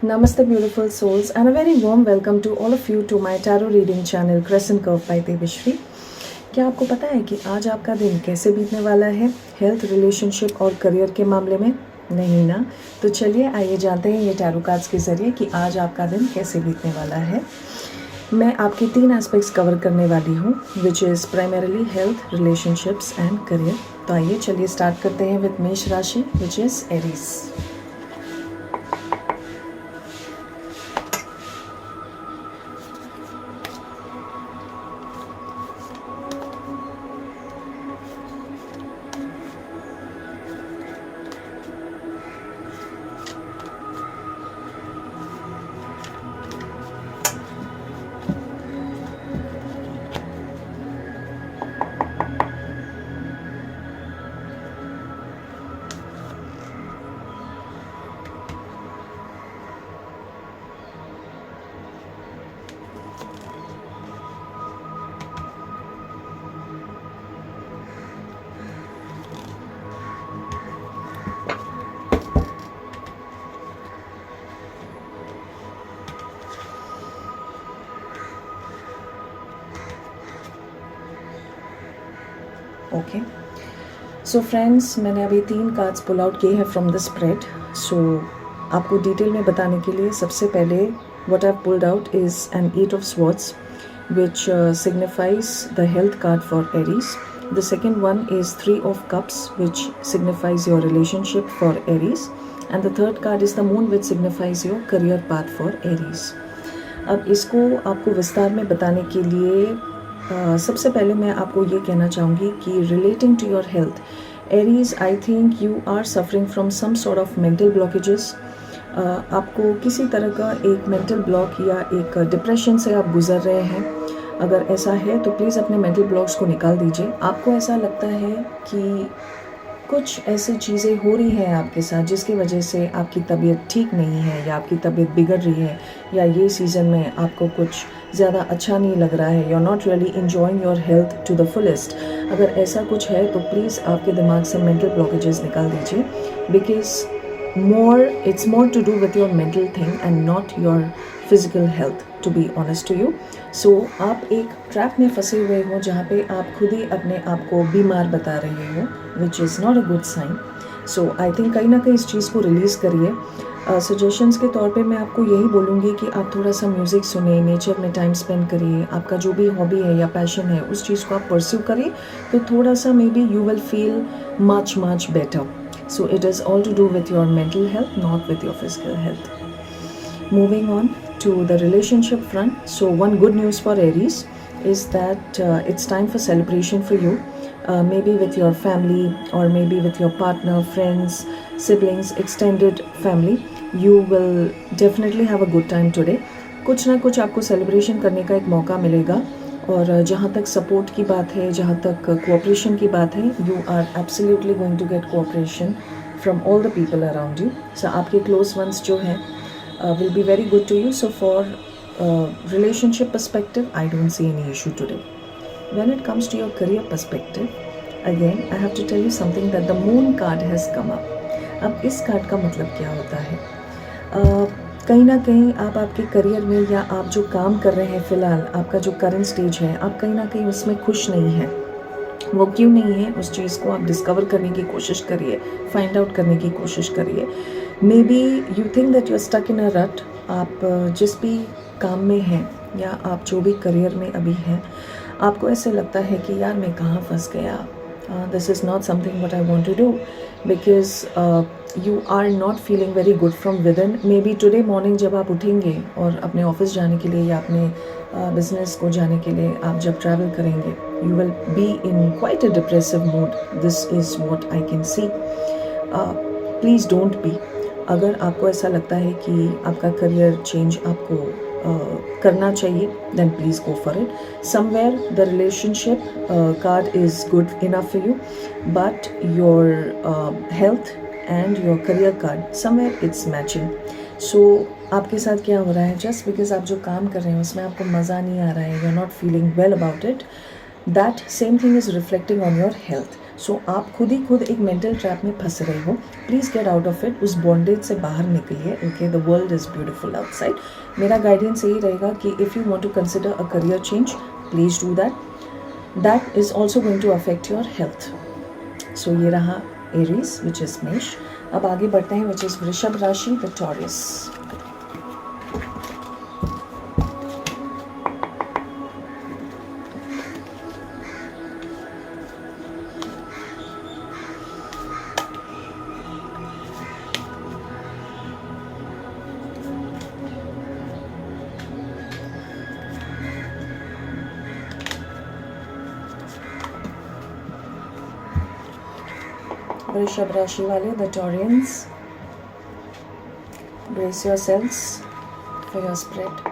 Namaste, beautiful souls, and a very warm welcome to all of you to my tarot reading channel Crescent Curve by Devshri. क्या आपको पता है कि आज आपका दिन कैसे बीतने वाला है हेल्थ, रिलेशनशिप और करियर के मामले में? नहीं ना? तो चलिए आइए जानते हैं ये टैरो कार्ड्स के ज़रिए कि आज आपका दिन कैसे बीतने वाला है। मैं आपके 3 एस्पेक्ट्स कवर करने वाली हूँ, which is primarily health, relationships and career. तो आइए चलिए स्टार्ट करते हैं विद मेष राशि, which is Aries. Okay so friends, मैंने अभी 3 कार्ड्स पुल आउट किए हैं फ्रॉम द स्प्रेड। सो आपको डिटेल में बताने के लिए सबसे पहले what I pulled out is an 8 of swords which signifies the health card for Aries. The second one is 3 of cups, which signifies your relationship for Aries. And the third card is the moon, which signifies your career path for Aries. अब इसको आपको विस्तार में बताने के लिए सबसे पहले मैं आपको ये कहना चाहूँगी कि relating to your health areas, I think you are suffering from some sort of mental blockages. आपको किसी तरह का एक मेंटल ब्लॉक या एक डिप्रेशन से आप गुजर रहे हैं। अगर ऐसा है तो प्लीज़ अपने मेंटल ब्लॉक्स को निकाल दीजिए। आपको ऐसा लगता है कि कुछ ऐसी चीज़ें हो रही हैं आपके साथ जिसकी वजह से आपकी तबीयत ठीक नहीं है या आपकी तबीयत बिगड़ रही है, या ये सीज़न में आपको कुछ ज़्यादा अच्छा नहीं लग रहा है, you are not really enjoying your health to the fullest. अगर ऐसा कुछ है तो प्लीज़ आपके दिमाग से मेंटल ब्लॉकेजेस निकाल दीजिए, because it's more to do with your mental thing and not your physical health, to be honest to you. So आप एक ट्रैप में फंसे हुए हो जहाँ पे आप खुद ही अपने आप को बीमार बता रहे हो, which is not a good sign. So I think कहीं ना कहीं इस चीज़ को रिलीज़ करिए। सजेशंस के तौर पे मैं आपको यही बोलूँगी कि आप थोड़ा सा म्यूज़िक सुनिए, नेचर में टाइम स्पेंड करिए, आपका जो भी हॉबी है या पैशन है उस चीज़ को आप परस्यू करिए, तो थोड़ा सा may be you will feel much better. So it is all to do with your mental health, not with your physical health. Moving on to the relationship front. So one good news for Aries is that it's time for celebration for you. Maybe with your family or maybe with your partner, friends, siblings, extended family. You will definitely have a good time today. कुछ ना कुछ आपको celebration करने का एक मौका मिलेगा। और जहाँ तक सपोर्ट की बात है, जहाँ तक कोऑपरेशन की बात है, you are absolutely going to get cooperation from all the people around you. So आपके क्लोज वंस जो हैं will be very good to you. So for relationship perspective I don't see any issue today. When it comes to your career perspective, again I have to tell you something that the Moon card has come up. अब इस card का मतलब क्या होता है? कहीं ना कहीं आप आपके करियर में या आप जो काम कर रहे हैं फ़िलहाल, आपका जो करंट स्टेज है, आप कहीं ना कहीं उसमें खुश नहीं हैं. वो क्यों नहीं है, उस चीज़ को आप डिस्कवर करने की कोशिश करिए, फाइंड आउट करने की कोशिश करिए. Maybe you think that you are stuck in a rut. आप जिस भी काम में हैं या आप जो भी करियर में अभी हैं, आपको ऐसे लगता है कि यार मैं कहाँ फंस गया. This is not something what I want to do, because you are not feeling very good from within. Maybe today morning जब आप उठेंगे और अपने ऑफिस जाने के लिए या अपने बिजनेस को जाने के लिए आप जब ट्रैवल करेंगे, you will be in quite a depressive mood. This is what I can see. Please don't B. अगर आपको ऐसा लगता है कि आपका करियर चेंज आपको करना चाहिए, then please go for it. Somewhere the relationship card is good enough for you, but your health and your career card, somewhere it's matching. So आपके साथ क्या हो रहा है? Just because आप जो काम कर रहे हैं उसमें आपको मज़ा नहीं आ रहा है, you're not feeling well about it, that same thing is reflecting on your health. सो आप खुद ही खुद एक मेंटल ट्रैप में फंस रहे हो. Please get out of it. उस बॉन्डेज से बाहर निकलिए. Okay, the world is beautiful outside. मेरा गाइडेंस यही रहेगा कि if you want to consider a career change, please do that. That is also going to affect your health. So ये रहा एरीज विच इज़ मेष. अब आगे बढ़ते हैं विच इज़ वृषभ राशि, द टॉरस. वृषभ राशि वाले, the Taureans, brace yourselves for your spread.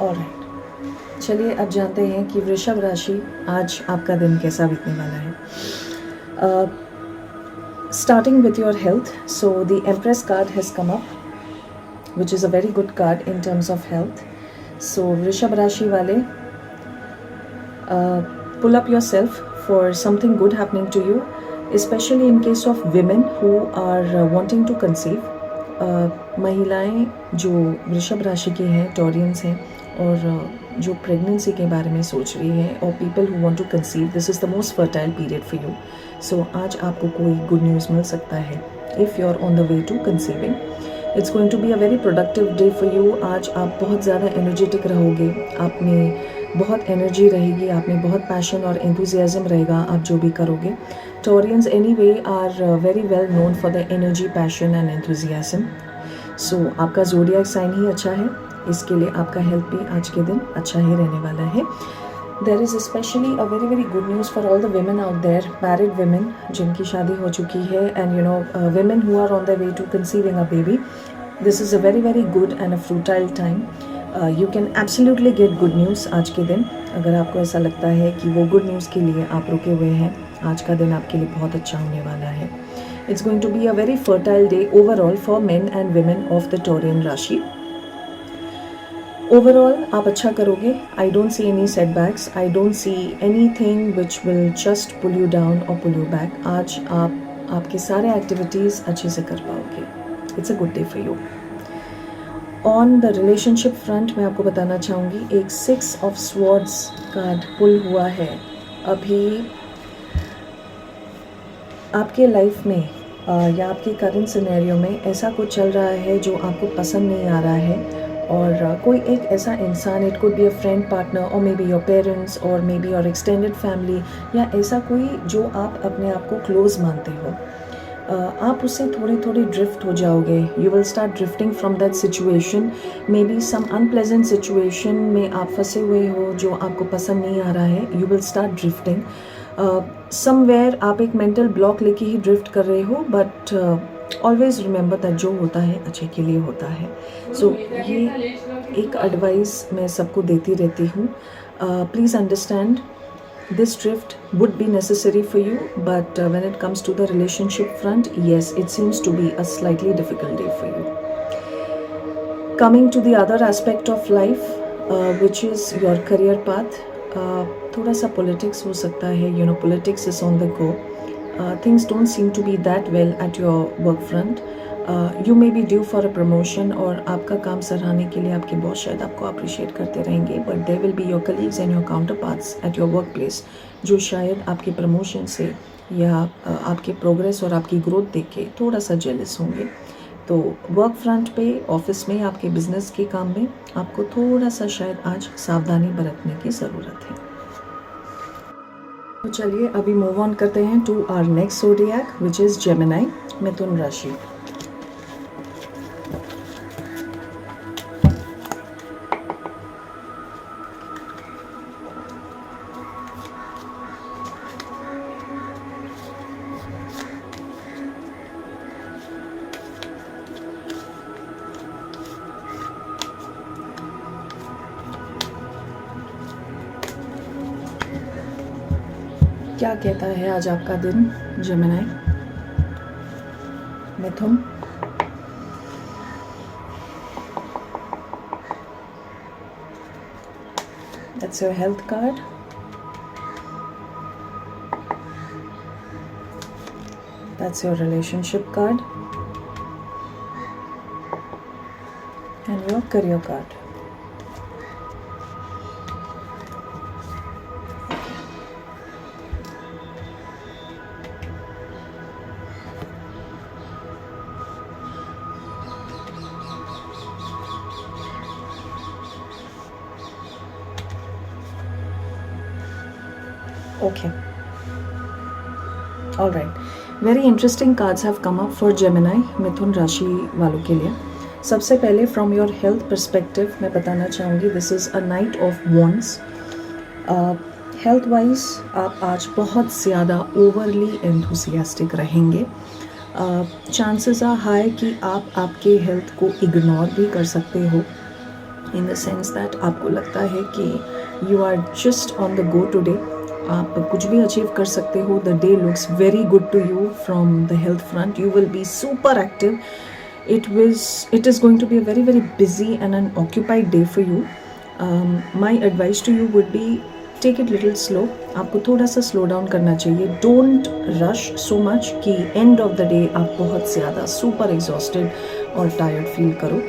Alright, चलिए अब जानते हैं कि वृषभ राशि आज आपका दिन कैसा बीतने वाला है. Starting with your health, so the Empress card has come up which is a very good card in terms of health. So वृषभ राशि वाले, pull up yourself for something good happening to you, especially in case of women who are wanting to conceive. महिलाएं जो वृषभ राशि की हैं, Taureans हैं, और जो प्रेगनेंसी के बारे में सोच रही है, और people who want to conceive, this is the most fertile period for you. So आज आपको कोई गुड न्यूज़ मिल सकता है if you are on the way to conceiving. It's going to be a very productive day for you. आज आप बहुत ज़्यादा एनर्जेटिक रहोगे, आप में बहुत एनर्जी रहेगी, आप में बहुत पैशन और एंथुजियाज्म रहेगा आप जो भी करोगे. Taurians anyway are very well known for the energy, passion and enthusiasm. So आपका ज़ोडिएक साइन ही अच्छा है, इसके लिए आपका हेल्थ भी आज के दिन अच्छा ही रहने वाला है. There is specially a very very good news for all the women out there, married women जिनकी शादी हो चुकी है, and you know women who are on their way to conceiving a baby. This is a very very good and a fertile time. You can absolutely get good news आज के दिन. अगर आपको ऐसा लगता है कि वो गुड न्यूज़ के लिए आप रुके हुए हैं, आज का दिन आपके लिए बहुत अच्छा होने वाला है. It's going to be a very fertile day overall for men and women of the Taurian राशि. Overall आप अच्छा करोगे. I don't see any setbacks. I don't see anything which will just pull you down or pull you back. आज आप आपके सारे activities अच्छे से कर पाओगे. It's a good day for you. On the relationship front मैं आपको बताना चाहूँगी, एक 6 of Swords कार्ड पुल हुआ है. अभी आपके लाइफ में या आपके करंट सिनेरियो में ऐसा कुछ चल रहा है जो आपको पसंद नहीं आ रहा है, और कोई एक ऐसा इंसान, it could be a friend, partner, और मे बी योर पेरेंट्स, और may be your extended family, या ऐसा कोई जो आप अपने आप को क्लोज मानते हो, आप उससे थोड़ी थोड़ी ड्रिफ्ट हो जाओगे. You will start drifting from that situation. Maybe some unpleasant situation में आप फंसे हुए हो जो आपको पसंद नहीं आ रहा है. You will start drifting somewhere. आप एक मेंटल ब्लॉक लेके ही ड्रिफ्ट कर रहे हो, बट ऑलवेज रिमेंबर दैट जो होता है अच्छे के लिए होता है. सो ये एक एडवाइस मैं सबको देती रहती हूँ. Please understand this drift would be necessary for you, but when it comes to the relationship front, yes, it seems to be a slightly difficult day for you. Coming to the other aspect of life, which is your career path, थोड़ा सा politics हो सकता है. You know, politics is on the go. Things don't seem to be that well at your work front. You may be due for a promotion, और आपका काम सराहने के लिए आपके बॉस शायद आपको अप्रिशिएट करते रहेंगे, but there will be your colleagues and your counterparts at your work place जो शायद आपके प्रमोशन से या आपके प्रोग्रेस और आपकी ग्रोथ देख के थोड़ा सा जेलस होंगे. तो वर्क फ्रंट पे, ऑफिस में, आपके बिजनेस के काम में आपको थोड़ा सा शायद आज सावधानी बरतने की ज़रूरत है. तो चलिए अभी मूव ऑन करते हैं to our next zodiac which is Gemini, Mithun राशि. क्या कहता है आज आपका दिन Gemini? Mithun, that's your health card. That's your relationship card. And your career card. Okay. All right. Very interesting cards have come up for Gemini, मिथुन राशि वालों के लिए. सबसे पहले फ्रॉम योर हेल्थ परस्पेक्टिव मैं बताना चाहूँगी this is a night of wands. Health wise आप आज बहुत ज़्यादा ओवरली एंथुसियास्टिक रहेंगे. चांसेस आर हाई कि आप आपके हेल्थ को इग्नोर भी कर सकते हो, इन द सेंस दैट आपको लगता है कि you are just on the go today. आप कुछ भी अचीव कर सकते हो. The day looks very good to you from the health front. You will be super active. It is going to be a very very busy and an occupied day for you. My advice to you would be take it little slow. आपको थोड़ा सा slow down करना चाहिए. Don't rush so much कि end of the day आप बहुत ज़्यादा super exhausted और tired feel करो.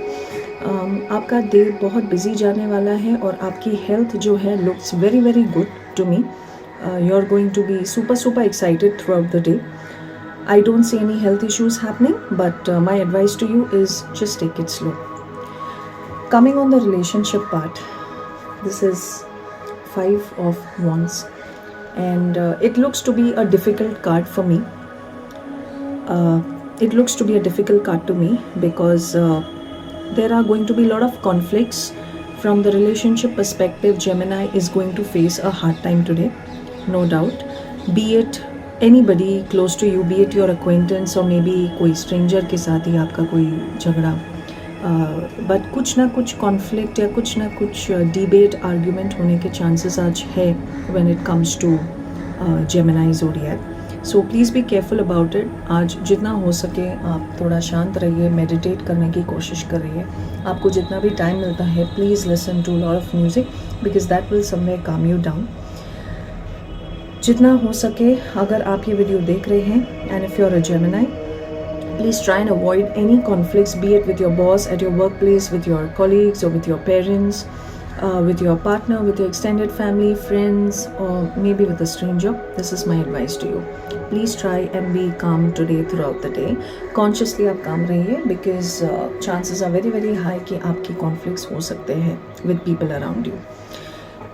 आपका डे बहुत बिजी जाने वाला है और आपकी हेल्थ जो है looks very very good to me. You're going to be super excited throughout the day. I don't see any health issues happening, but my advice to you is just take it slow. Coming on the relationship part, this is 5 of Wands, and it looks to be a difficult card for me. It looks to be a difficult card to me because there are going to be a lot of conflicts. From the relationship perspective, Gemini is going to face a hard time today, no doubt. Be it anybody close to you, be it your acquaintance or maybe कोई stranger के साथ ही आपका कोई झगड़ा, but कुछ ना कुछ conflict या कुछ ना कुछ debate argument होने के chances आज है when it comes to Gemini zodiac. So please be careful about it. आज जितना हो सके आप थोड़ा शांत रहिए, meditate करने की कोशिश करिए. आपको जितना भी time मिलता है please listen to a lot of music because that will somewhere calm you down. जितना हो सके अगर आप ये वीडियो देख रहे हैं and if you are a Gemini, please try and avoid any conflicts, be it with your boss at your work place, with your colleagues और with your parents, with your partner, with your extended family, friends और maybe with a stranger. This is my advice to you. Please try and be calm today throughout the day. Consciously आप calm रहिए because chances are very very high कि आपकी conflicts हो सकते हैं with people around you.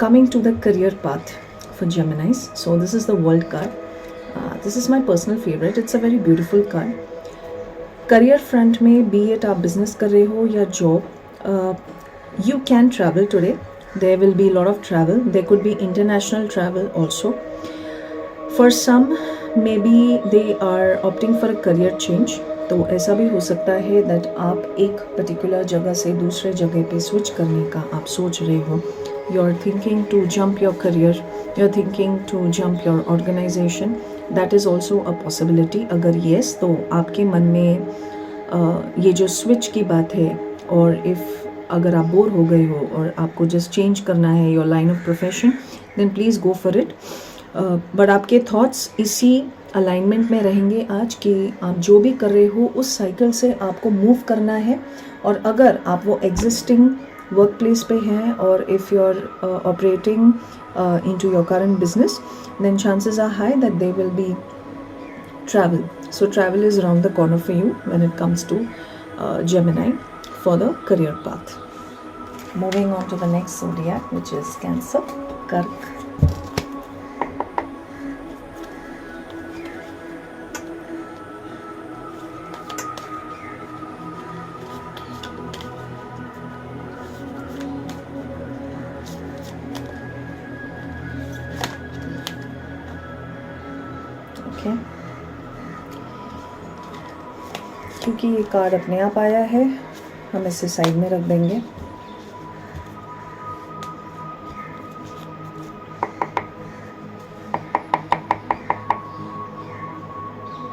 Coming to the career path for Geminis. So this is the world card. This is my personal favorite. It's a very beautiful card. Career front में be it आप business कर रहे हो या job, you can travel today. There will be a lot of travel. There could be international travel also. For some, maybe they are opting for a career change. तो ऐसा भी हो सकता है that आप एक particular जगह से दूसरे जगह पे switch करने का आप सोच रहे हो. You're thinking to jump your career. You're thinking to jump your organization. That is also a possibility. अगर yes तो आपके मन में ये जो switch की बात है और if अगर आप बोर हो गए हो और आपको just change करना है your line of profession, then please go for it. But आपके thoughts इसी alignment में रहेंगे आज कि आप जो भी कर रहे हो उस cycle से आपको move करना है. और अगर आप वो existing वर्क प्लेस पे हैं और if you are operating into your current business, then chances are high that there will be travel. So travel is around the corner for you when it comes to Gemini for the career path. Moving on to the next zodiac, which is Cancer, Kark. Okay. क्योंकि ये card अपने आप आया है हम इसे side में रख देंगे.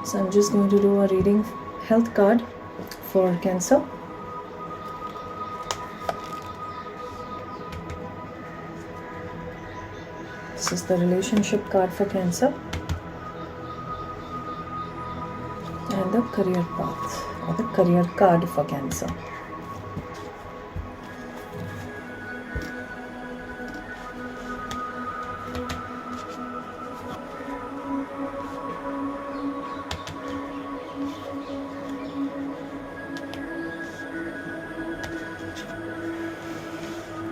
So I'm just going to do a reading health card for Cancer. This is the relationship card for Cancer. And the career path, or the career card for Cancer.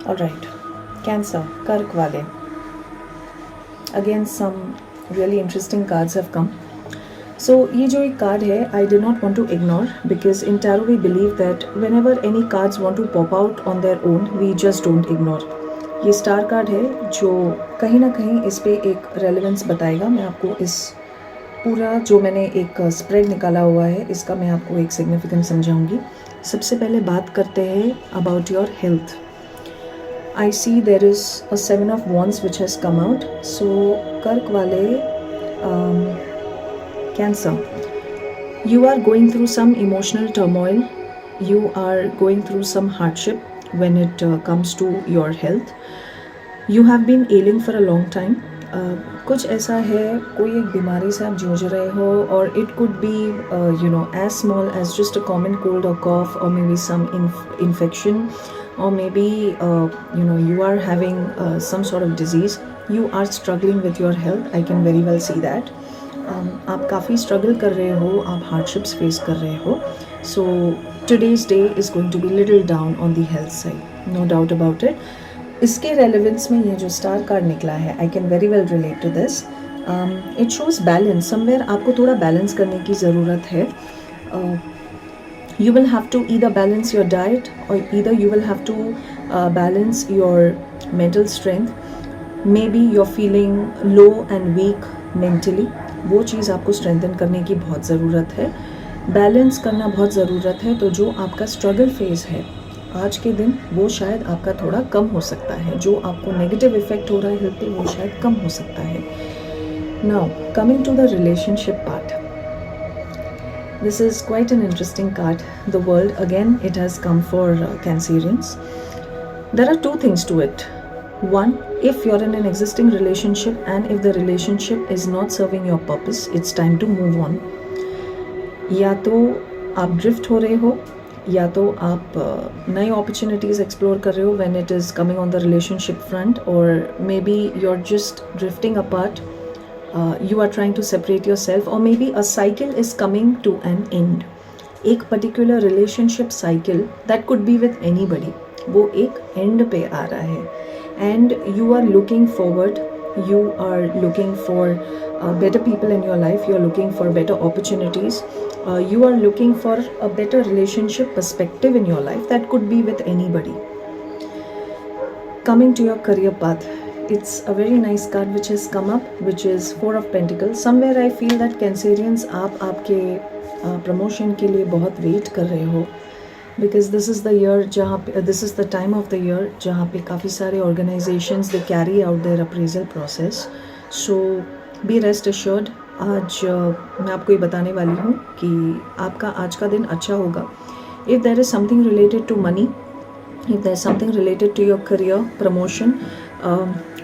Alright, Cancer, Kark wale. Again, some really interesting cards have come. So ये जो एक card है, I did not want to ignore because in tarot we believe that whenever any cards want to pop out on their own, we just don't ignore. ये star card है जो कहीं ना कहीं इस पे एक रेलेवेंस बताएगा. मैं आपको इस पूरा जो मैंने एक स्प्रेड निकाला हुआ है इसका मैं आपको एक सिग्निफिकेंस समझाऊंगी. सबसे पहले बात करते हैं about your health. I see there is a 7 of Wands which has come out. So Kark wale, Cancer, you are going through some emotional turmoil. You are going through some hardship when it comes to your health. You have been ailing for a long time. कुछ ऐसा है, कोई एक बीमारी से आप जूझ रहे हो, और it could be as small as just a common cold or cough, or maybe some infection, or maybe you are having some sort of disease. You are struggling with your health. I can very well see that. आप काफ़ी struggle कर रहे हो, आप hardships face कर रहे हो. So today's day is going to be little down on the health side, no doubt about it. इसके रेलेवेंस में ये जो स्टार कार्ड निकला है, I can very well relate to this. It shows balance. Somewhere आपको थोड़ा balance करने की ज़रूरत है. You will have to either balance your diet, or either you will have to balance your mental strength. Maybe you're feeling low and weak mentally. वो चीज़ आपको strengthen करने की बहुत ज़रूरत है, बैलेंस करना बहुत ज़रूरत है. तो जो आपका स्ट्रगल फेज़ है आज के दिन, वो शायद आपका थोड़ा कम हो सकता है. जो आपको नेगेटिव इफेक्ट हो रहा है हेल्थ पे, वो शायद कम हो सकता है. Now coming to the relationship part. This is quite an interesting card. The World, again, it has come for Cancerians. There are two things to it. One, if you're in an existing relationship and if the relationship is not serving your purpose, it's time to move on. या तो आप drift हो रहे हो, या तो आप नए opportunities explore कर रहे हो when it is coming on the relationship front, or maybe you're just drifting apart. You are trying to separate yourself, or maybe a cycle is coming to an end. एक particular relationship cycle that could be with anybody, वो एक end पे आ रहा है. And you are looking forward, you are looking for better people in your life, you are looking for better opportunities, you are looking for a better relationship perspective in your life that could be with anybody. Coming to your career path, it's a very nice card which has come up, which is 4 of Pentacles. Somewhere I feel that Cancerians, आप आपके promotion के लिए बहुत wait कर रहे हो, because this is the year जहाँ पे this is the time of the year जहाँ पे काफ़ी सारे organizations they carry out their appraisal process. So be rest assured, आज मैं आपको ये बताने वाली हूँ कि आपका आज का दिन अच्छा होगा. If there is something related to money, if there is something related to your career, promotion,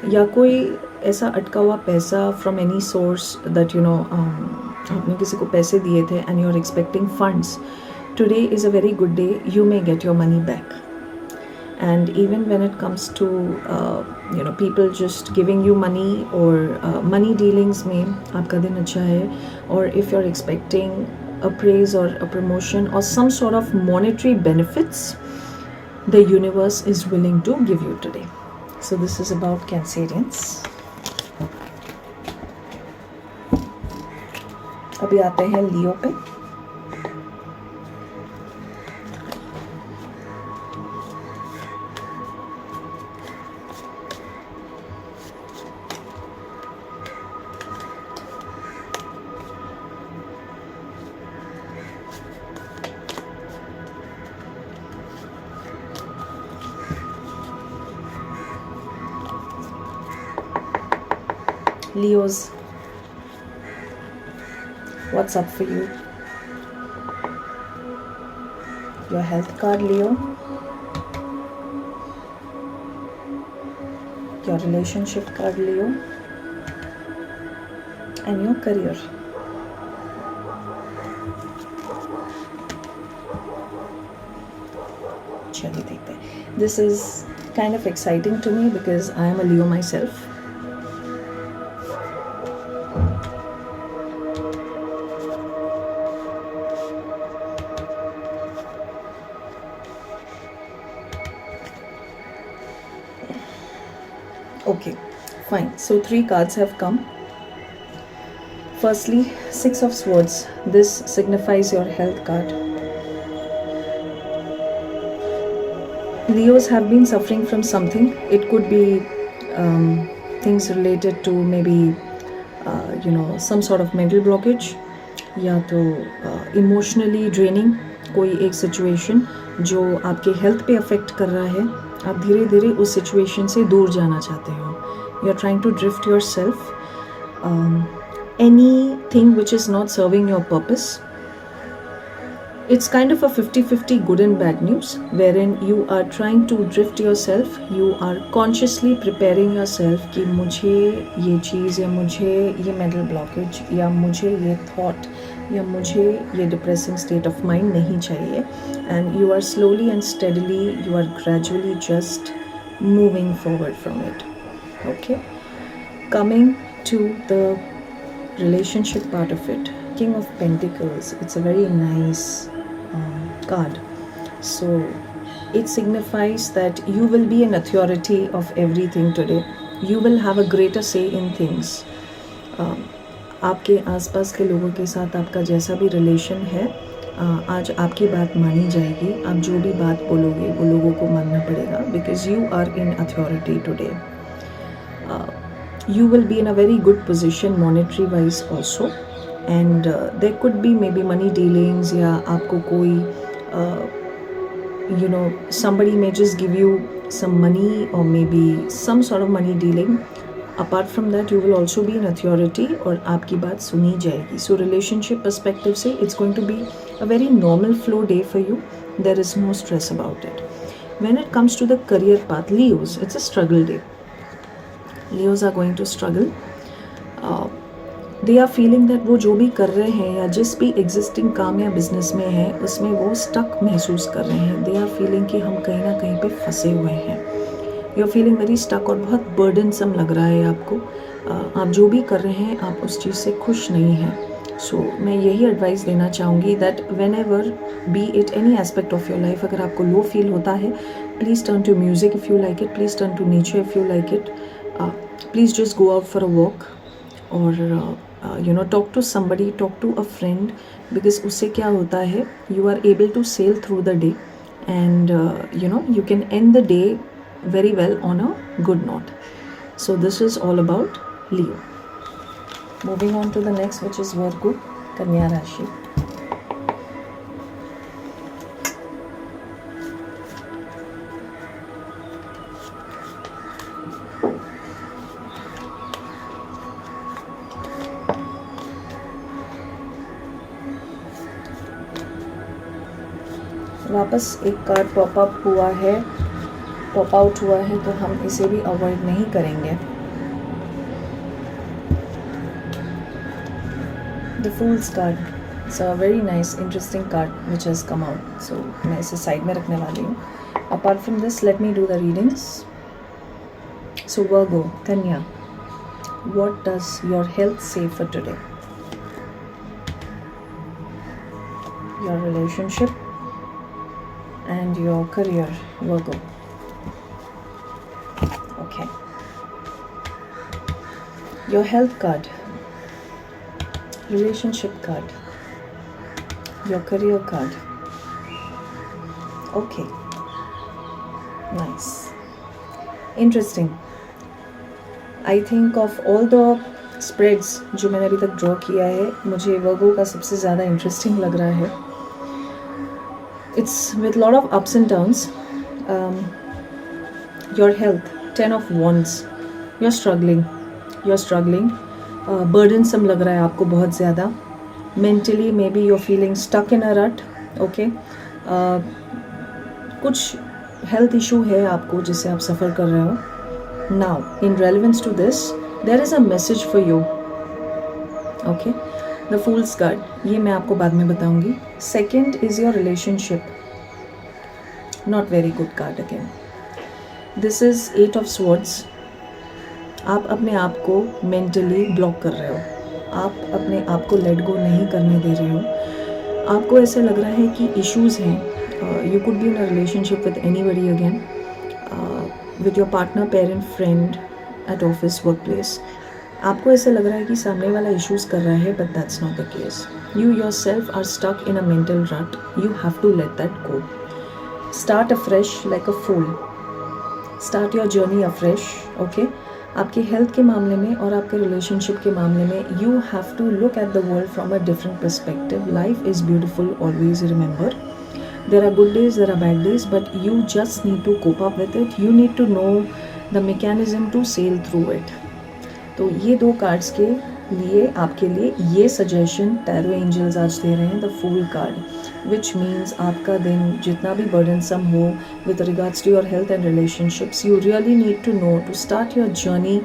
या कोई ऐसा अटका हुआ पैसा फ्रॉम एनी सोर्स दैट आपने किसी को पैसे दिए थे and you are expecting funds, today is a very good day. You may get your money back. And even when it comes to people just giving you money और money dealings में आपका दिन अच्छा है. और if you are expecting a praise और a promotion और some sort of monetary benefits, the universe is willing to give you today. So this is about Cancerians. अभी आते हैं लियो पे. Leos, What's up for you? Your health card, Leo. Your relationship card, Leo. And your career. चलिए देखते हैं. This is kind of exciting to me because I am a Leo myself. Okay, fine. So 3 cards have come. Firstly, 6 of Swords. This signifies your health card. Leos have been suffering from something. It could be things related to maybe some sort of mental blockage, या तो emotionally draining कोई एक situation जो आपके health पे affect कर रहा है. आप धीरे धीरे उस सिचुएशन से दूर जाना चाहते हो. You are trying to drift yourself. Anything which is not serving your purpose. It's kind of a 50-50 good and bad news, wherein you are trying to drift yourself. You are consciously preparing yourself कि मुझे ये चीज़ या मुझे ये mental blockage या मुझे ये thought या मुझे ये depressing state of mind नहीं चाहिए. And you are slowly and steadily, you are gradually just moving forward from it. Okay? Coming to the relationship part of it. King of Pentacles. It's a very nice card. So it signifies that you will be an authority of everything today. You will have a greater say in things. आपके आसपास के लोगों के साथ आपका जैसा भी relation है, आज आपकी बात मानी जाएगी. आप जो भी बात बोलोगे वो लोगों को मानना पड़ेगा, because you are in authority today. You will be in a very good position monetary wise also. And there could be maybe money dealings, या आपको कोई somebody may just give you some money or maybe some sort of money dealing. Apart from that, you will also be an authority और आपकी बात सुनी जाएगी. So relationship perspective से it's going to be a very normal flow day for you. There is no stress about it. When it comes to the career path, Leos, it's a struggle day. Leos are going to struggle. They are feeling that वो जो भी कर रहे हैं या जिस भी existing काम या बिजनेस में है उसमें वो स्टक महसूस कर रहे हैं. दे आर फीलिंग कि हम कहीं ना कहीं पे फंसे हुए हैं. You are feeling very stuck और बहुत बर्डनसम लग रहा है आपको. आप जो भी कर रहे हैं आप उस चीज़ से खुश नहीं हैं. सो मैं यही एडवाइस देना चाहूँगी that whenever be it any aspect of your life, अगर आपको लो फील होता है, please turn to music if you like it, please turn to nature if you like it, please just go out for a walk और talk to somebody, talk to a friend, because उससे क्या होता है, you are able to sail through the day and you can end the day very well on a good note. So this is all about Leo. Moving on to the next, which is Virgo, Kanya Rashi. वापस एक card pop up हुआ है, pop out हुआ है, तो हम इसे भी अवॉइड नहीं करेंगे. The fools card. It's a very nice interesting card which has come out. So मैं इसे साइड में रखने वाली हूँ. Apart from this, let me do the readings. So Virgo, Kanya, what does your health say for today? Your relationship and your career, Virgo. Okay. Your health card, relationship card, your career card. Okay. Nice. Interesting. I think of all the spreads जो मैंने अभी तक draw किया है, मुझे वर्गो का सबसे ज़्यादा इंटरेस्टिंग लग रहा है. It's with lot of ups and downs. Your health, 10 of Wands. You're struggling. Burdensome लग रहा है आपको बहुत ज़्यादा. mentally maybe you're feeling stuck in a rut. Okay, कुछ हेल्थ इशू है आपको जिससे आप सफ़र कर रहे हो. Now in relevance to this there is a message for you. Okay, the fools card, ये मैं आपको बाद में बताऊंगी. Second is your relationship. Not very good card again. This is 8 of swords. आप अपने आप को मेंटली ब्लॉक कर रहे हो. आप अपने आप को लेट गो नहीं करने दे रहे हो. आपको ऐसे लग रहा है कि इश्यूज़ हैं. You could be in a relationship with anybody again, with your partner, parent, friend, at office, workplace. आपको ऐसे लग रहा है कि सामने वाला issues कर रहा है, but that's not the case. You yourself are stuck in a mental rut. You have to let that go. Start afresh like a fool. Start your journey afresh, okay? आपके हेल्थ के मामले में और आपके relationship के मामले में you have to look at the world from a different perspective. Life is beautiful, always remember. There are good days, there are bad days, but you just need to cope up with it. You need to know the mechanism to sail through it. तो ये 2 cards के लिए आपके लिए ये suggestion tarot angels आज दे रहे हैं. The fool card, which means आपका दिन जितना भी बर्डनसम हो with regards to your health and relationships, you really need to know to start your journey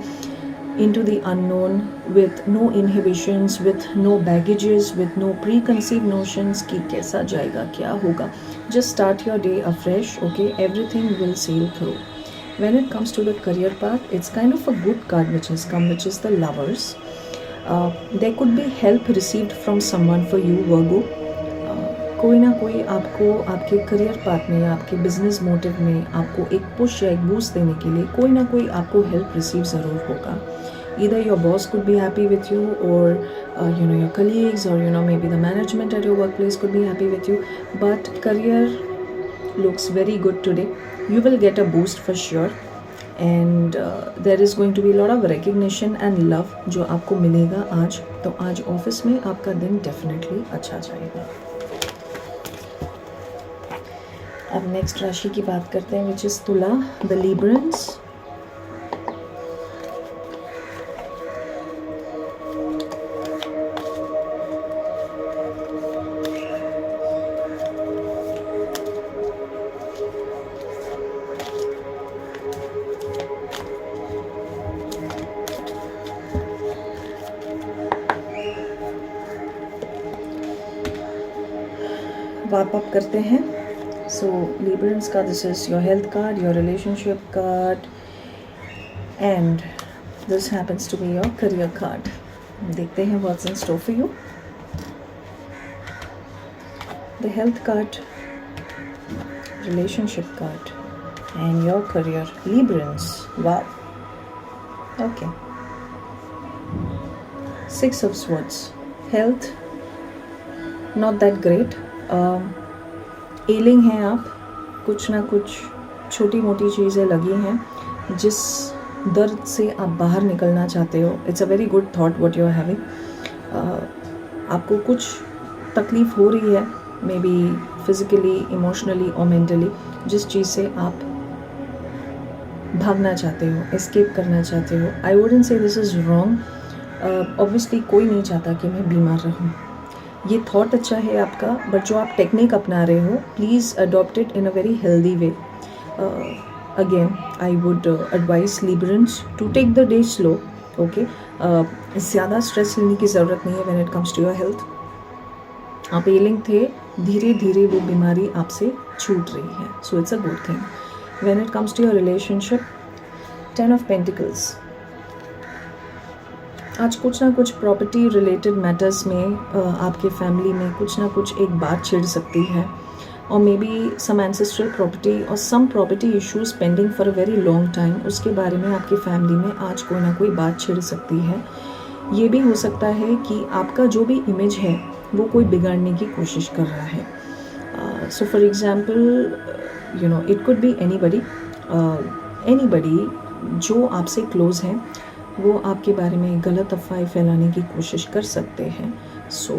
into the unknown with no inhibitions, with no baggages, with no preconceived notions कि कैसा जाएगा, क्या होगा. Just start your day afresh, okay? Everything will sail through. When it comes to the career path, it's kind of a good card which has come, which is the Lovers. There could be help received from someone for you, Virgo. कोई ना कोई आपको आपके career path में या आपके business motive में आपको एक पुश या एक बूस्ट देने के लिए कोई ना कोई आपको हेल्प रिसीव ज़रूर होगा. Either your boss could be happy with you, or your colleagues, or maybe the management at your workplace could be happy with you. But career looks very good today. You will get a boost for sure, and there is going to be a lot of recognition and love जो आपको मिलेगा आज. तो आज office में आपका दिन definitely अच्छा जाएगा. अब नेक्स्ट राशि की बात करते हैं, which is Tula, the Librans. Wrap up करते हैं. सो लिब्रंस का this is your health card, your relationship card, and this happens to be your career card. देखते हैं what's in store for you. The health card, relationship card, and your career. Librans, wow, okay. 6 of swords. Health not that great. Ailing हैं आप, कुछ ना कुछ छोटी मोटी चीज़ें लगी हैं जिस दर्द से आप बाहर निकलना चाहते हो. It's a very good thought what you are having. आपको कुछ तकलीफ़ हो रही है, मे बी फिज़िकली, इमोशनली और मेंटली, जिस चीज़ से आप भागना चाहते हो, एस्केप करना चाहते हो. I wouldn't say this is wrong. Obviously कोई नहीं चाहता कि मैं बीमार रहूँ. ये थॉट अच्छा है आपका, बट जो आप टेक्निक अपना रहे हो, please adopt it in a very healthy way. Again I would advise Librans to take the day slow. Okay, ज़्यादा स्ट्रेस लेने की ज़रूरत नहीं है when it comes to your health. आप एलिंग थे, धीरे धीरे वो बीमारी आपसे छूट रही है, so it's a good thing. When it comes to your relationship, 10 of Pentacles. आज कुछ ना कुछ प्रॉपर्टी रिलेटेड मैटर्स में आपके फैमिली में कुछ ना कुछ एक बात छिड़ सकती है, और maybe some ancestral property और some property issues pending for a very long time. उसके बारे में आपकी फैमिली में आज कोई ना कोई बात छिड़ सकती है. ये भी हो सकता है कि आपका जो भी इमेज है वो कोई बिगाड़ने की कोशिश कर रहा है. So for example it could be anybody जो आपसे क्लोज हैं, वो आपके बारे में गलत अफवाहें फैलाने की कोशिश कर सकते हैं. So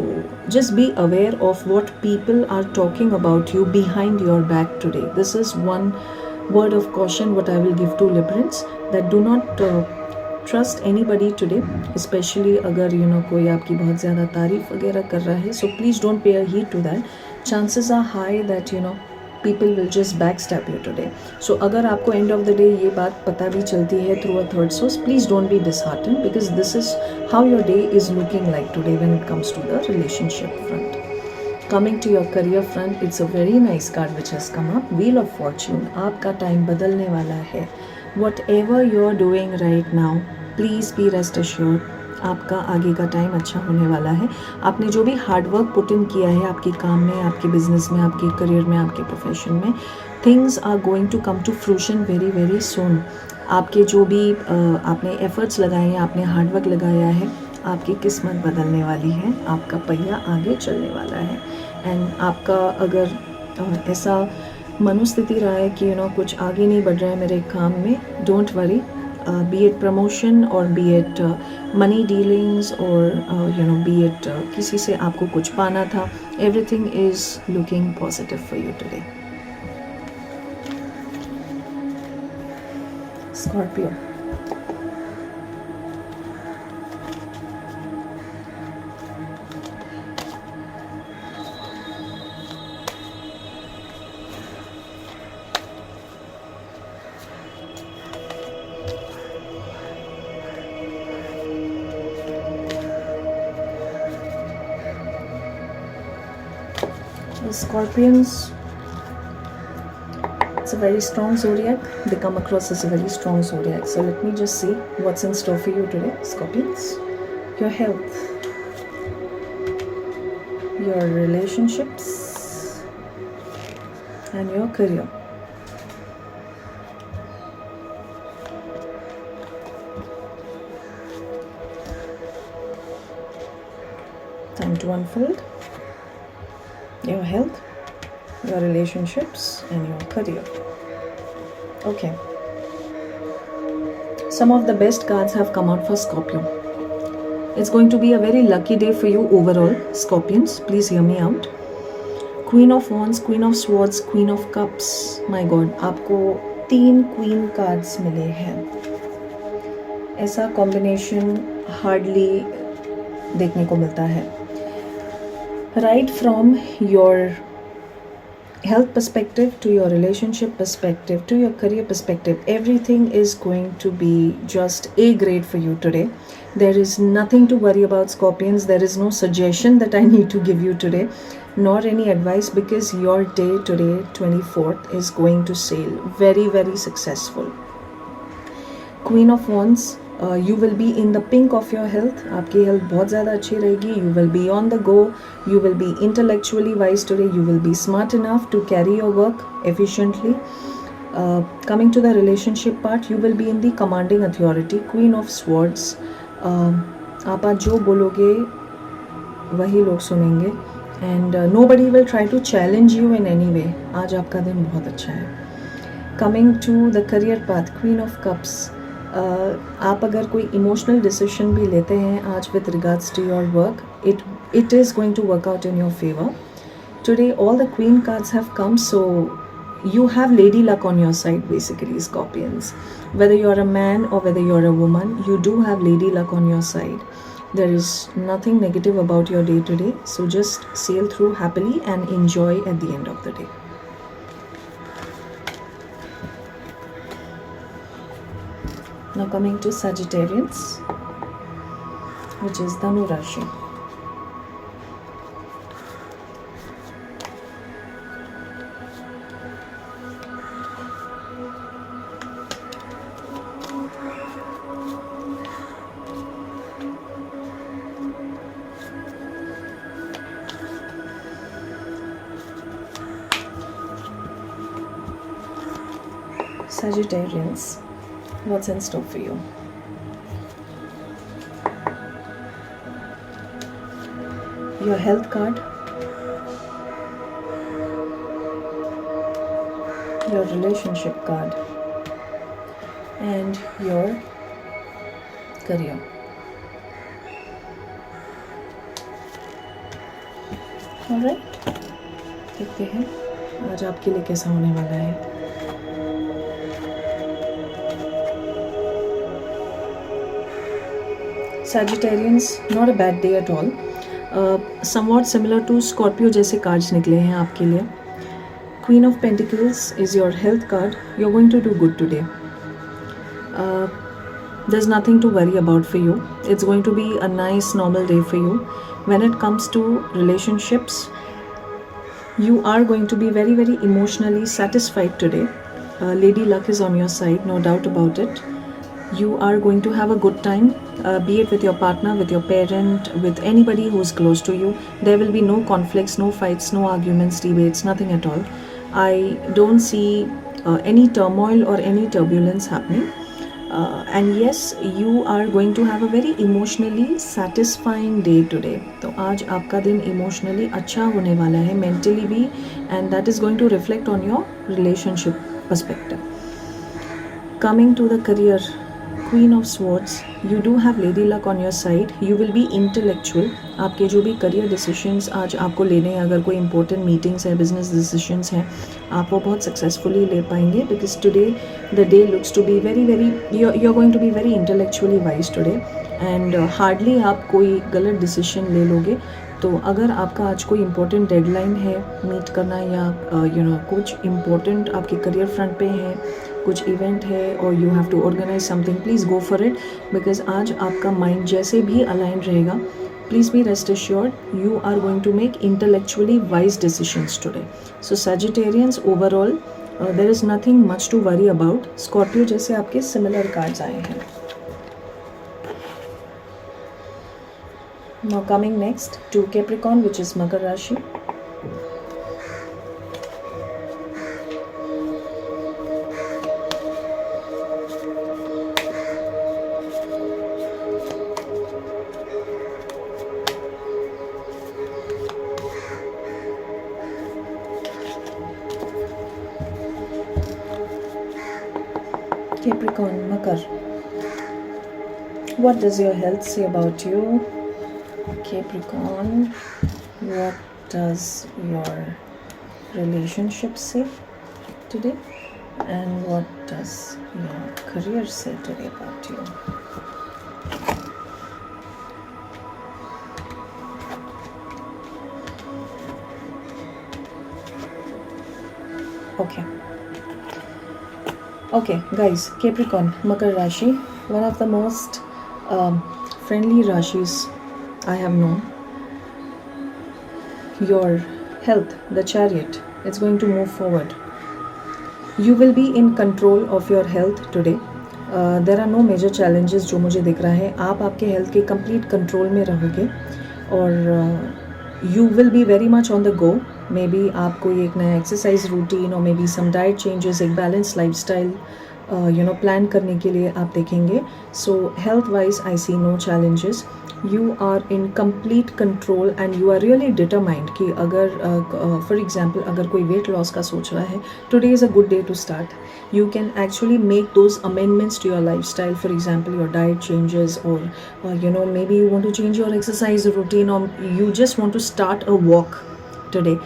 just be aware of what people are talking about you behind your back today. This is one word of caution what I will give to Librans, that do not trust anybody today, specially अगर कोई आपकी बहुत ज़्यादा तारीफ़ वगैरह कर रहा है, सो please don't pay a heed to that. Chances are high that people will just backstab you today. So अगर आपको एंड ऑफ द डे ये बात पता भी चलती है through a third source, please don't be disheartened, because this is how your day is looking like today when it comes to the relationship front. Coming to your career front, it's a very nice card which has come up. Wheel of Fortune. आपका time बदलने वाला है. Whatever you're doing right now, please be rest assured, आपका आगे का time अच्छा होने वाला है. आपने जो भी हार्ड वर्क पुट इन किया है आपके काम में, आपके बिजनेस में, आपके करियर में, आपके प्रोफेशन में, things are going to come to fruition very very soon. आपके जो भी आपने एफर्ट्स लगाए हैं, आपने हार्ड वर्क लगाया है, आपकी किस्मत बदलने वाली है. आपका पहिया आगे चलने वाला है. एंड आपका अगर ऐसा मनोस्थिति रहा है कि कुछ आगे नहीं बढ़ रहा है मेरे काम में, don't worry. B it promotion और बी इट मनी डीलिंग्स और बी इट किसी से आपको कुछ पाना था, everything is looking positive for you today. Scorpio. Scorpions, it's a very strong zodiac. They come across as a very strong zodiac. So let me just see what's in store for you today, Scorpions. Your health, your relationships, and your career. Time to unfold. Your health, your relationships, and your career. Okay. Some of the best cards have come out for Scorpio. It's going to be a very lucky day for you overall, Scorpions. Please hear me out. Queen of Wands, Queen of Swords, Queen of Cups. My God, आपको 3 Queen cards मिले हैं. ऐसा combination hardly देखने को मिलता है. Right from your health perspective to your relationship perspective to your career perspective, everything is going to be just A grade for you today. There is nothing to worry about, Scorpions. There is no suggestion that I need to give you today, nor any advice, because your day today, 24th, is going to sail very very successful. Queen of Wands, you will be in the pink of your health. आपकी health बहुत ज़्यादा अच्छी रहेगी. You will be on the go. You will be intellectually wise today. You will be smart enough to carry your work efficiently. Coming to the relationship part, you will be in the commanding authority. Queen of Swords, आप आज जो बोलोगे वही लोग सुनेंगे. And nobody will try to challenge you in any way. आज आपका दिन बहुत अच्छा है. Coming to the career path, Queen of Cups. आप अगर कोई इमोशनल डिसीजन भी लेते हैं आज with regards to your work, it is going to work out in your favor. Today all the queen cards have come, so you have lady luck on your side basically, Scorpions. Whether you're a man or whether you're a woman, you do have lady luck on your side. There is nothing negative about your day today, so just sail through happily and enjoy at the end of the day. Now coming to Sagittarians, which is Dhanu Rashi. Sagittarians, what's in store for you? Your health card, your relationship card, and your career. Alright, देखते हैं आज आपके लिए कैसा होने वाला है. Sagittarians, not a bad day at all. Somewhat similar to Scorpio जैसे cards निकले हैं आपके लिए. Queen of Pentacles is your health card. You're going to do good today. There's nothing to worry about for you. It's going to be a nice normal day for you. When it comes to relationships, you are going to be very, very emotionally satisfied today. Lady Luck is on your side, no doubt about it. You are going to have a good time, be it with your partner, with your parent, with anybody who's close to you. There will be no conflicts, no fights, no arguments, debates, nothing at all. I don't see any turmoil or any turbulence happening. And yes, you are going to have a very emotionally satisfying day today. तो आज आपका दिन emotionally अच्छा होने वाला है, mentally भी, and that is going to reflect on your relationship perspective. Coming to the career, Queen of Swords, you do have Lady Luck on your side. You will be intellectual. आपके जो भी career decisions आज आपको लेने हैं, अगर कोई important meetings है, business decisions हैं, आप वो बहुत successfully ले पाएंगे, because today the day looks to be very very you're going to be very intellectually wise today, and hardly आप कोई गलत decision ले लोगे. तो अगर आपका आज कोई इम्पोर्टेंट डेडलाइन है मीट करना, या कुछ इम्पोर्टेंट आपके करियर फ्रंट पे है, कुछ इवेंट है, और you have to organise something, please go for it, because आज आपका माइंड जैसे भी अलाइन रहेगा, please be rest assured you are going to make intellectually wise decisions today. So Sagittarians, overall there is nothing much to worry about. Scorpio जैसे आपके similar cards आए हैं. Now coming next to Capricorn, which is Makar Rashi. Capricorn, Makar. What does your health say about you? Capricorn, what does your relationship say today, and what does your career say today about you? Okay guys, Capricorn, Makar Rashi, one of the most friendly Rashis I have known. Your health, the Chariot, it's going to move forward. You will be in control of your health today. There are no major challenges जो मुझे दिख रहा है. आप आपके health के complete control में रहोगे, और you will be very much on the go. Maybe आप कोई एक नया exercise routine or maybe some diet changes, एक balanced lifestyle plan करने के लिए आप देखेंगे. So health wise I see no challenges. You are in complete control and you are really determined कि अगर for example अगर कोई weight loss का सोच रहा है, today is a good day to start. You can actually make those amendments to your lifestyle, for example your diet changes, or maybe you want to change your exercise routine, or you just want to start a walk today.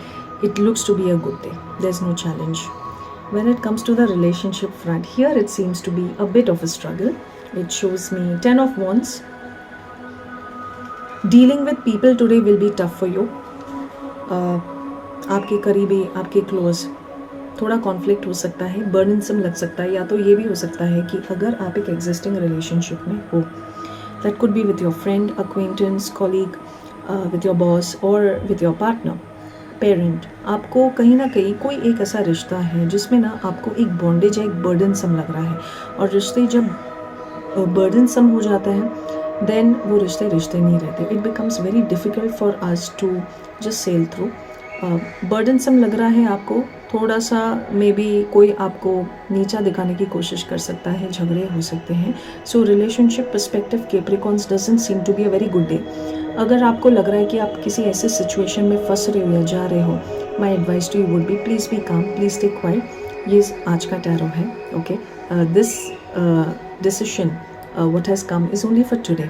It looks to be a good day. There's no challenge. When it comes to the relationship front, here it seems to be a bit of a struggle. It shows me 10 of Wands. Dealing with people today will be tough for you. आपके करीबी, आपके close, थोड़ा conflict हो सकता है, burdensome लग सकता है, या तो ये भी हो सकता है कि अगर आप एक एग्जिस्टिंग रिलेशनशिप में हो, that could be with your friend, acquaintance, colleague, with your boss, और विथ योर पार्टनर, पेरेंट, आपको कहीं ना कहीं कोई एक ऐसा रिश्ता है जिसमें ना आपको एक बॉन्डेज या एक बर्डनसम लग रहा है, और रिश्ते जब बर्डनसम हो जाता है देन वो रिश्ते नहीं रहते. It becomes very difficult for us to just sail through. Burdensome लग रहा है आपको, थोड़ा सा मे बी कोई आपको नीचा दिखाने की कोशिश कर सकता है, झगड़े हो सकते हैं. So relationship perspective Capricorns doesn't seem to be a very good day. अगर आपको लग रहा है कि आप किसी ऐसे सिचुएशन में फंस रहे हो या जा रहे हो, my advice to you would be please be calm, please stay quiet. ये आज का टैरो है. Okay, this decision what has come is only for today.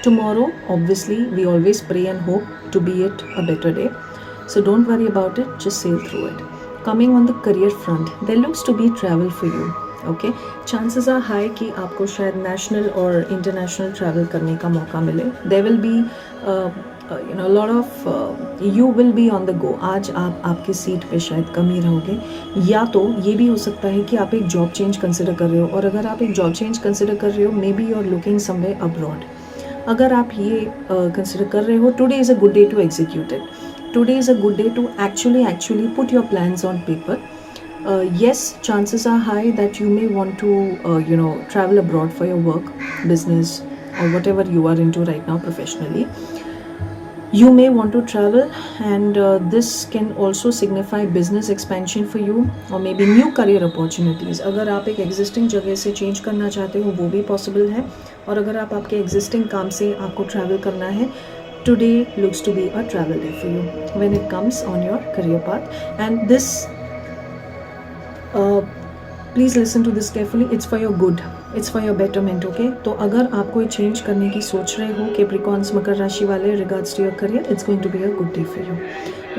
Tomorrow, obviously, we always pray and hope to be it a better day. So don't worry about it, just sail through it. Coming on the career front, there looks to be travel for you. Okay, chances are high कि आपको शायद national और international travel करने का मौका मिले. There will be lot of you will be on the go. आज आप आपके सीट पे शायद कम ही रहोगे, या तो ये भी हो सकता है कि आप एक जॉब चेंज कंसिडर कर रहे हो, और अगर आप एक जॉब चेंज कंसिडर कर रहे हो, maybe you are looking somewhere abroad. अगर आप ये कंसिडर कर रहे हो, today is a good day to execute it. Today is a good day to actually put your plans on paper. Yes, chances are high that you may want to travel abroad for your work, business, or whatever you are into right now professionally. You may want to travel, and this can also signify business expansion for you, or maybe new career opportunities. अगर आप एक existing जगह से change करना चाहते हो, वो भी possible है. और अगर आप आपके existing काम से आपको travel करना है, today looks to be a travel day for you when it comes on your career path. And this please listen to this carefully. It's for your good, it's for your betterment. Okay, तो अगर आप कोई change करने की सोच रहे हो, Capricorns मकर राशि वाले, regards to your career, it's going to be a good day for you.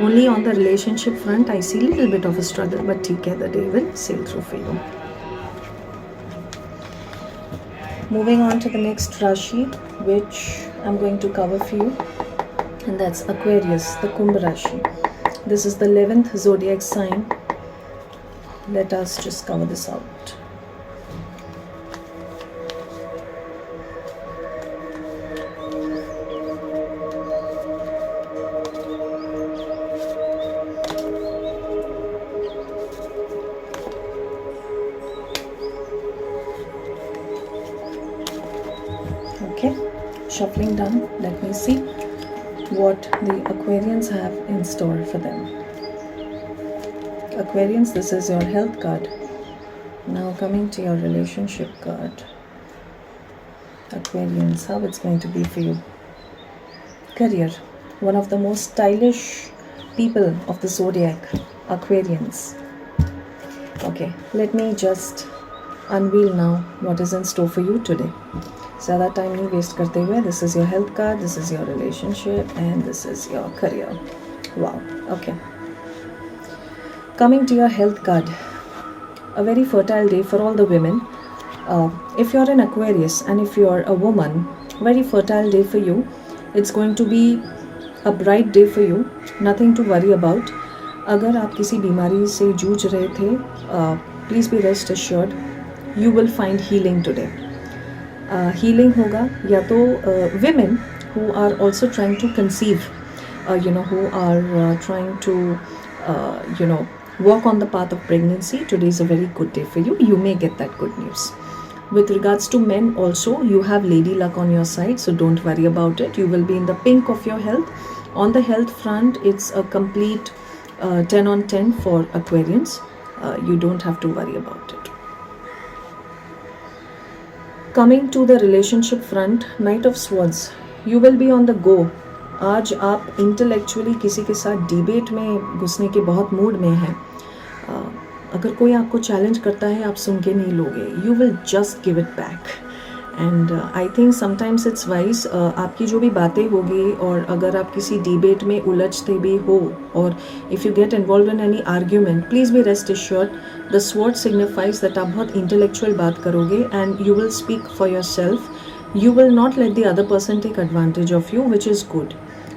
Only on the relationship front I see little bit of a struggle, but ठीक है, the day will sail through for you. Moving on to the next Rashi, which I'm going to cover for you, and that's Aquarius, the Kumbh Rashi. This is the 11th zodiac sign. Let us just cover this out. Okay, shuffling done. Let me see what the Aquarians have in store for them. Aquarians, this is your health card. Now coming to your relationship card. Aquarians, how it's going to be for you. Career, one of the most stylish people of the zodiac, Aquarians. Okay, let me just unveil now what is in store for you today. ज़्यादा time नहीं waste करते हुए, this is your health card, this is your relationship, and this is your career. Wow. Okay, coming to your health card, a very fertile day for all the women. If you're an Aquarius and if you're a woman, very fertile day for you. It's going to be a bright day for you, nothing to worry about. अगर आप किसी बीमारी से जूझ रहे थे, please be rest assured, you will find healing today. Healing होगा, या तो women who are also trying to conceive, who are trying to walk on the path of pregnancy. Today is a very good day for you. You may get that good news. With regards to men also, you have lady luck on your side, so don't worry about it. You will be in the pink of your health. On the health front, it's a complete 10 on 10 for Aquarians. You don't have to worry about it. Coming to the relationship front, Knight of Swords, you will be on the go. आज आप intellectually किसी के साथ debate में घुसने के बहुत mood में हैं. अगर कोई आपको चैलेंज करता है, आप सुन के नहीं लोगे. You will just give it back. And I think sometimes it's wise, आपकी जो भी बातें होगी, और अगर आप किसी डिबेट में उलझते भी हो, और if you get involve in any argument, please be rest assured, the sword signifies that आप बहुत इंटेलेक्चुअल बात करोगे, and you will speak for your self. You will not let the other person take advantage of you, which is good.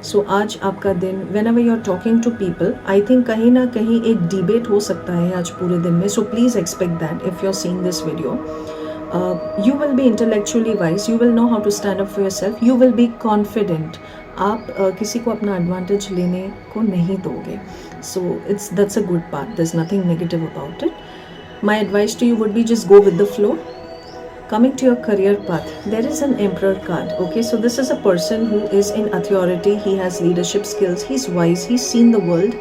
So आज आपका दिन, whenever you are talking to people, I think कहीं ना कहीं एक debate हो सकता है आज पूरे दिन में. So please expect that if you are seeing this video. You will be intellectually wise. You will know how to stand up for yourself. You will be confident. आप किसी को अपना advantage लेने को नहीं दोगे. So that's a good part. There's nothing negative about it. My advice to you would be just go with the flow. Coming to your career path, there is an Emperor card. Okay, so this is a person who is in authority. He has leadership skills. He's wise. He's seen the world.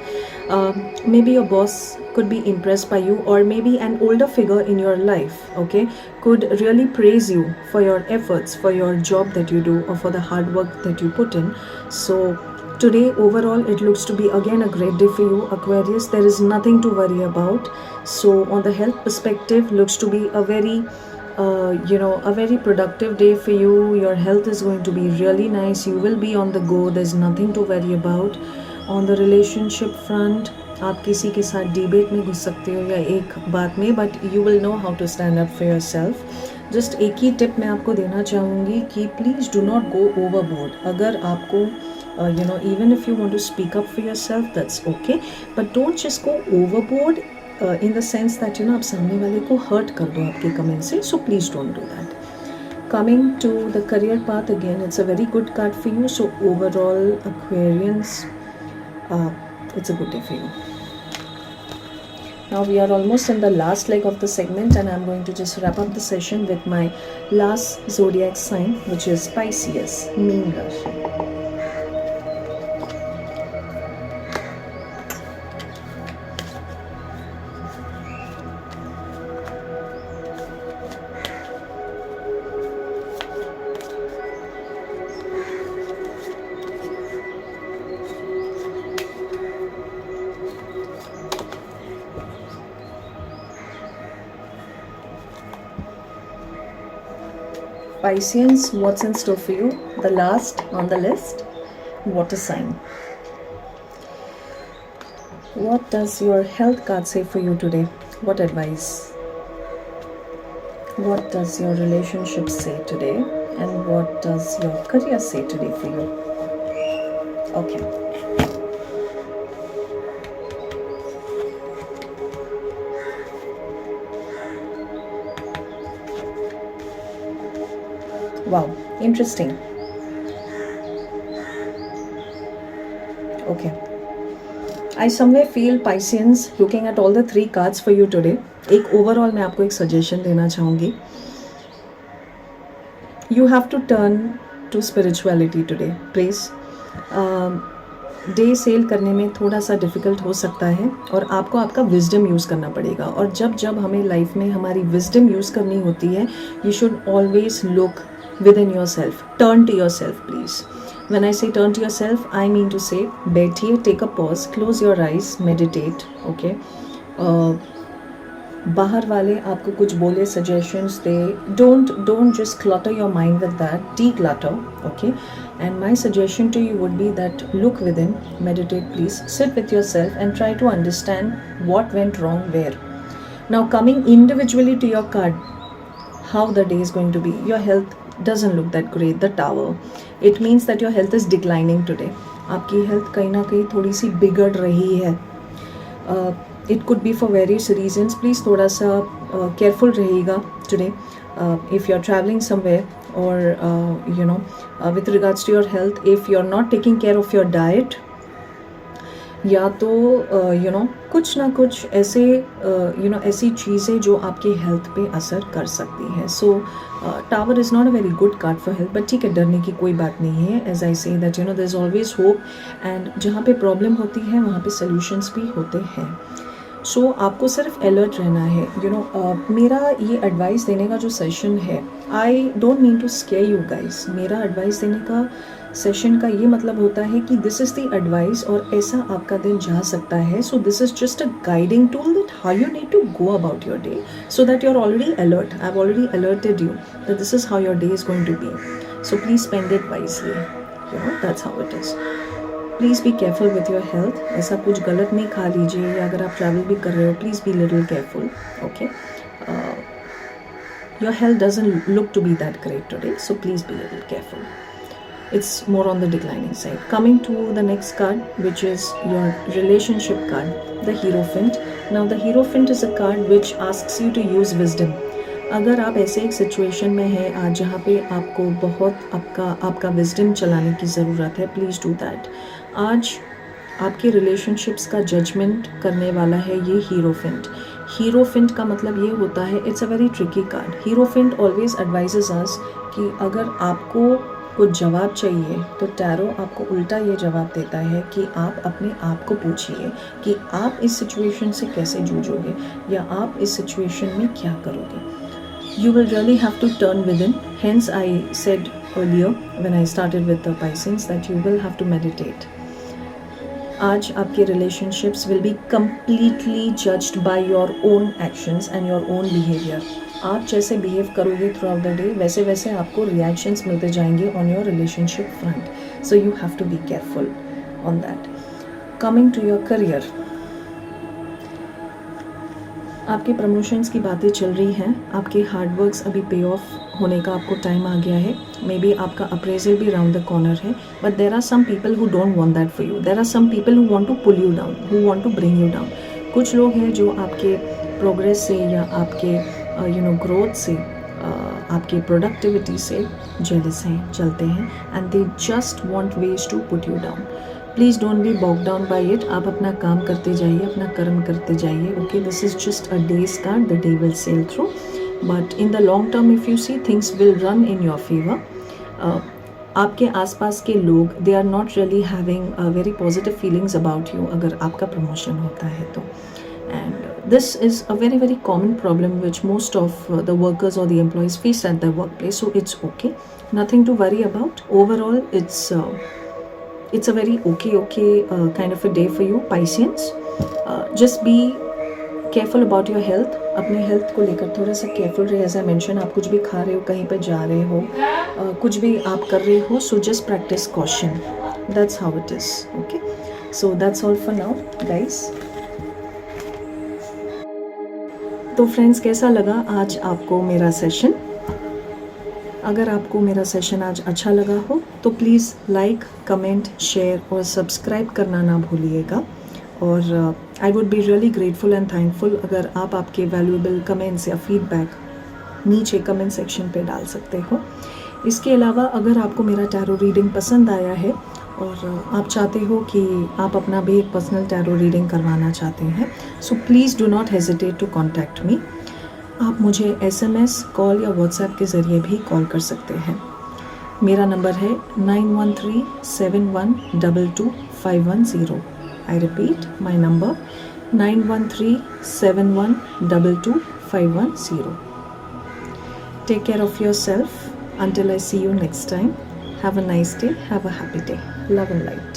Maybe your boss could be impressed by you, or maybe an older figure in your life, okay, could really praise you for your efforts, for your job that you do, or for the hard work that you put in. So today, overall, it looks to be again a great day for you, Aquarius. There is nothing to worry about. So on the health perspective, looks to be a very a very productive day for you. Your health is going to be really nice. You will be on the go. There's nothing to worry about. On the relationship front, आप किसी के साथ debate में घुस सकते हो या एक बात में, but you will know how to stand up for yourself. Just एक ही टिप मैं आपको देना चाहूँगी कि please do not go overboard. अगर आपको even if you want to speak up for yourself, that's okay, but don't just go overboard in the sense that आप सामने वाले को hurt कर दो आपके comment से, so please don't do that. Coming to the career path, again it's a very good card for you, so overall Aquarians, it's a good day for you. Now we are almost in the last leg of the segment, and I'm going to just wrap up the session with my last zodiac sign, which is Pisces, Meen Rashi. Pisceans, what's in store for you? The last on the list, water sign. What does your health card say for you today? What advice? What does your relationship say today? And what does your career say today for you? Okay. Wow, interesting. Okay. I somewhere feel Pisceans, looking at all the 3 cards for you today, एक overall मैं आपको एक suggestion देना चाहूँगी. You have to turn to spirituality today, please. Day sail करने में थोड़ा सा डिफ़िकल्ट हो सकता है और आपको आपका विजडम यूज़ करना पड़ेगा, और जब जब हमें लाइफ में हमारी विजडम यूज़ करनी होती है, you should always look within yourself. Turn to yourself, please. When I say turn to yourself, I mean to say बैठिए, take a pause, close your eyes, meditate, okay? बाहर वाले आपको कुछ बोले, suggestions they, don't just clutter your mind with that, declutter, okay? And my suggestion to you would be that look within, meditate please, sit with yourself and try to understand what went wrong where. Now coming individually to your card, how the day is going to be. Your health doesn't look that great, the tower. It means that your health is declining today. आपकी health कहीं ना कहीं थोड़ी सी बिगड़ रही है. It could be for various reasons. Please थोड़ा सा careful रहिएगा today. If you're traveling somewhere or with regards to your health, if you're not taking care of your diet, या तो कुछ ना कुछ ऐसे ऐसी चीज़ें जो आपकी हेल्थ पे असर कर सकती हैं. So tower is not a very good card for health, but ठीक है, डरने की कोई बात नहीं है. As I say that there is always hope, and जहाँ पे प्रॉब्लम होती है वहाँ पे सॉल्यूशंस भी होते हैं. सो आपको सिर्फ अलर्ट रहना है. मेरा ये एडवाइस देने का जो सेशन है, I don't mean to scare you guys. मेरा एडवाइस देने का सेशन का ये मतलब होता है कि दिस इज़ द एडवाइस और ऐसा आपका दिन जा सकता है. So this is just a guiding tool that how you need to go about your day, so that you are already alert. I have already alerted you that this is how your day is going to be. So please spend it wisely. That's how it is. Please be careful with your health. ऐसा कुछ गलत नहीं खा लीजिए, या अगर आप travel भी कर रहे हो, please be little careful. Okay, your health doesn't look to be that great today, so please be little careful. It's more on the declining side. Coming to the next card, which is your relationship card, the Hierophant. Now the Hierophant is a card which asks you to use wisdom. अगर आप ऐसे एक situation में हैं आज जहाँ पे आपको बहुत आपका विजडम चलाने की ज़रूरत है, प्लीज़ डू दैट. आज आपके रिलेशनशिप्स का जजमेंट करने वाला है ये हीरोफेंट. हीरोफेंट का मतलब ये होता है, it's a very tricky card. Hierophant always advises us कि अगर आपको कुछ जवाब चाहिए तो टैरो आपको उल्टा ये जवाब देता है कि आप अपने आप को पूछिए कि आप इस सिचुएशन से कैसे जूझोगे या आप इस सिचुएशन में क्या करोगे. You will really have to turn within. Hence I said earlier when I started with the Pisces that you will have to meditate. आज आपके relationships will be completely judged by your own actions and your own behavior. आप जैसे behave करोगे through out the day, वैसे वैसे आपको reactions मिलते जाएंगे on your relationship front. So you have to be careful on that. Coming to your career, आपके promotions की बातें चल रही हैं, आपके हार्डवर्क्स अभी पे ऑफ होने का आपको टाइम आ गया है। मे बी आपका अप्रेजल भी राउंड द कॉर्नर है, but there are some people who don't want that for you. There are some people who want to pull you down, who want to bring you down. कुछ लोग हैं जो आपके progress से या आपके growth से, आपके प्रोडक्टिविटी से जेलस हैं, चलते हैं, and they just want ways to put you down. Please don't be bogged down by it. आप अपना काम करते जाइए, अपना कर्म करते जाइए। Okay, this is just a day's card, the day will sail through, but in the long term if you see things will run in your favour. आपके आसपास के लोग they are not really having very positive feelings about you अगर आपका promotion होता है तो। And this is a very very common problem which most of the workers or the employees face at their workplace, so it's okay, nothing to worry about. Overall it's a very okay kind of a day for you Pisceans. Just be careful about your health. अपने health को लेकर थोड़ा सा careful रहे। As I mention, आप कुछ भी खा रहे हो, कहीं पर जा रहे हो, कुछ भी आप कर रहे हो, so just practice caution, that's how it is. Okay, so that's all for now guys. तो फ्रेंड्स, कैसा लगा आज आपको मेरा सेशन? अगर आपको मेरा सेशन आज अच्छा लगा हो तो प्लीज़ लाइक, कमेंट, शेयर और सब्सक्राइब करना ना भूलिएगा। और I would be really grateful and thankful अगर आप आपके वैल्यूएबल कमेंट्स या फीडबैक नीचे कमेंट सेक्शन पे डाल सकते हो। इसके अलावा अगर आपको मेरा टैरो रीडिंग पसंद आया है और आप चाहते हो कि आप अपना भी एक पर्सनल टैरो रीडिंग करवाना चाहते हैं, so please do not hesitate to contact me. आप मुझे SMS, कॉल या व्हाट्सएप के ज़रिए भी कॉल कर सकते हैं। मेरा नंबर है 9137122510। I repeat my number 9137122510। Take care of yourself until I see you next time. Have a nice day. Have a happy day. Love and light.